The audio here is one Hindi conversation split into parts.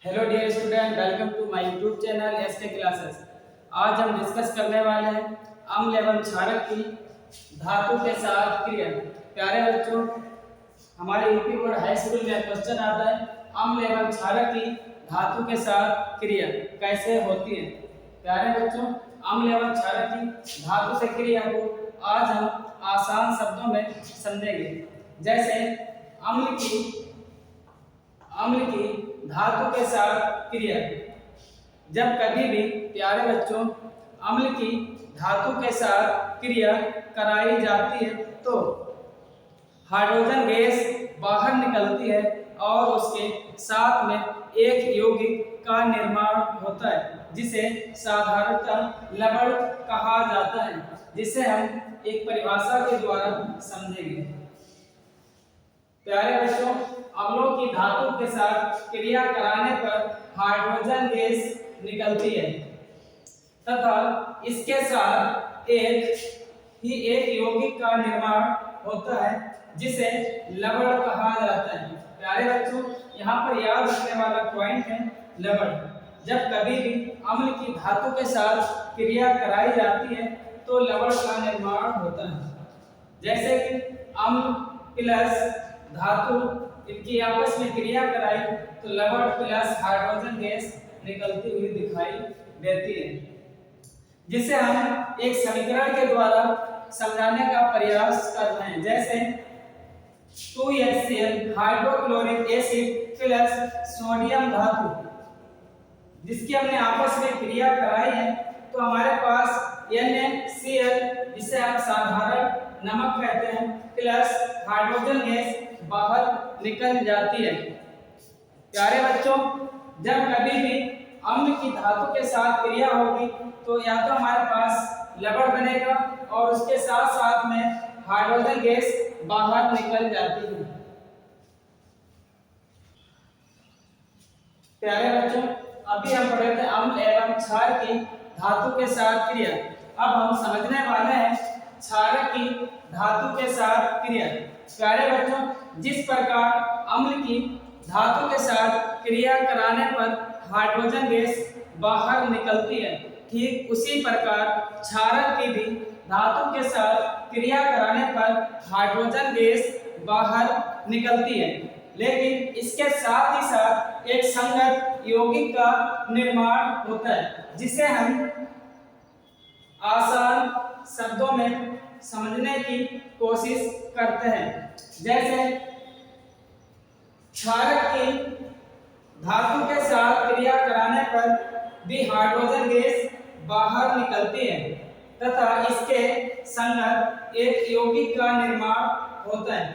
Hello dear student, welcome to my YouTube channel SK classes. आज हम डिस्कस करने वाले हैं अम्ल एवं क्षारक की धातु के साथ क्रिया। प्यारे बच्चों, हमारे यूपी बोर्ड हाई स्कूल में क्वेश्चन आता है अम्ल एवं क्षारक की धातु के साथ क्रिया कैसे होती है। प्यारे बच्चों, अम्ल एवं क्षारक की धातु से क्रिया को आज हम आसान शब्दों में समझेंगे। जैसे अम्ल की धातु के साथ क्रिया। जब कभी भी प्यारे बच्चों अम्ल की धातु के साथ क्रिया कराई जाती है तो हाइड्रोजन गैस बाहर निकलती है और उसके साथ में एक यौगिक का निर्माण होता है जिसे साधारणतः लवण कहा जाता है, जिसे हम एक परिभाषा के द्वारा समझेंगे। प्यारे बच्चों, अम्लों की धातु के साथ क्रिया कराने पर हाइड्रोजन गैस निकलती है तथा इसके साथ एक यौगिक का निर्माण होता है जिसे लवण कहा जाता है। प्यारे बच्चों, यहाँ पर याद रखने वाला पॉइंट है लवण। जब कभी भी अम्ल की धातु के साथ क्रिया कराई जाती है तो लवण का निर्माण होता है। जैसे कि अम्ल प्लस धातु इनकी आपस में क्रिया कराई तो लवण प्लस हाइड्रोजन गैस निकलती हुई दिखाई देती है, जिसे हम एक समीकरण के द्वारा समझाने का प्रयास कर रहे हैं। जैसे 2HCl hydrochloric acid plus sodium धातु, जिसकी हमने आपस में क्रिया कराई है तो हमारे पास NaCl, जिसे आप साधारण नमक कहते हैं, प्लस हाइड्रोजन गैस बाहर निकल जाती है। प्यारे बच्चों, जब कभी भी अम्ल की धातु के साथ क्रिया होगी तो या तो हमारे पास लवण बनेगा और उसके साथ साथ में हाइड्रोजन गैस बाहर निकल जाती है। प्यारे बच्चों, अभी हम पढ़ रहे थे अम्ल एवं क्षार की धातु के साथ क्रिया। अब हम समझने वाले हैं क्षारक की धातु के साथ क्रिया। प्यारे बच्चों, जिस प्रकार अम्ल की धातु के साथ क्रिया कराने पर हाइड्रोजन गैस बाहर निकलती है, ठीक उसी प्रकार क्षारक की भी धातु के साथ क्रिया कराने पर हाइड्रोजन गैस बाहर निकलती है, लेकिन इसके साथ ही साथ एक संगत यौगिक का निर्माण होता है, जिसे हम आसान शब्दों में समझने की कोशिश करते हैं। जैसे क्षारक की धातु के साथ क्रिया कराने पर भी हाइड्रोजन गैस बाहर निकलती है तथा इसके संगत एक यौगिक का निर्माण होता है।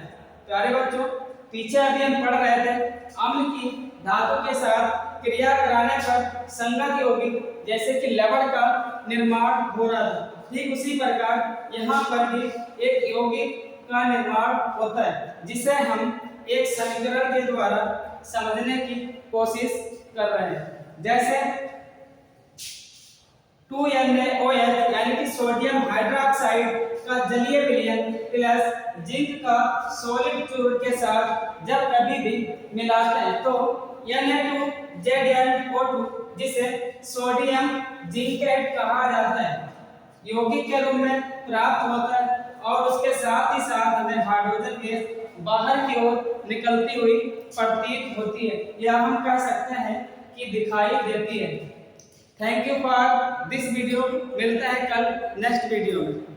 प्यारे बच्चों, पीछे अभी हम पढ़ रहे थे अम्ल की धातु के साथ क्रिया कराने पर संगत यौगिक जैसे कि लवण का निर्माण हो रहा था, ठीक उसी प्रकार यहाँ पर भी एक यौगिक का निर्माण होता है, जिसे हम एक समीकरण के द्वारा समझने की कोशिश कर रहे हैं। जैसे 2NaOH यानी कि सोडियम हाइड्रोक्साइड का जलीय विलयन प्लस जिंक का सॉलिड चूर्ण के साथ जब कभी भी मिलाते हैं तो Na2ZnO2, जिसे सोडियम जिंकेट कहा जाता है, यौगिक के रूप में प्राप्त होता है और उसके साथ ही साथ हमें हाइड्रोजन गैस बाहर की ओर निकलती हुई प्रतीत होती है, या हम कह सकते हैं कि दिखाई देती है। Thank you for this video. मिलता है कल नेक्स्ट वीडियो में।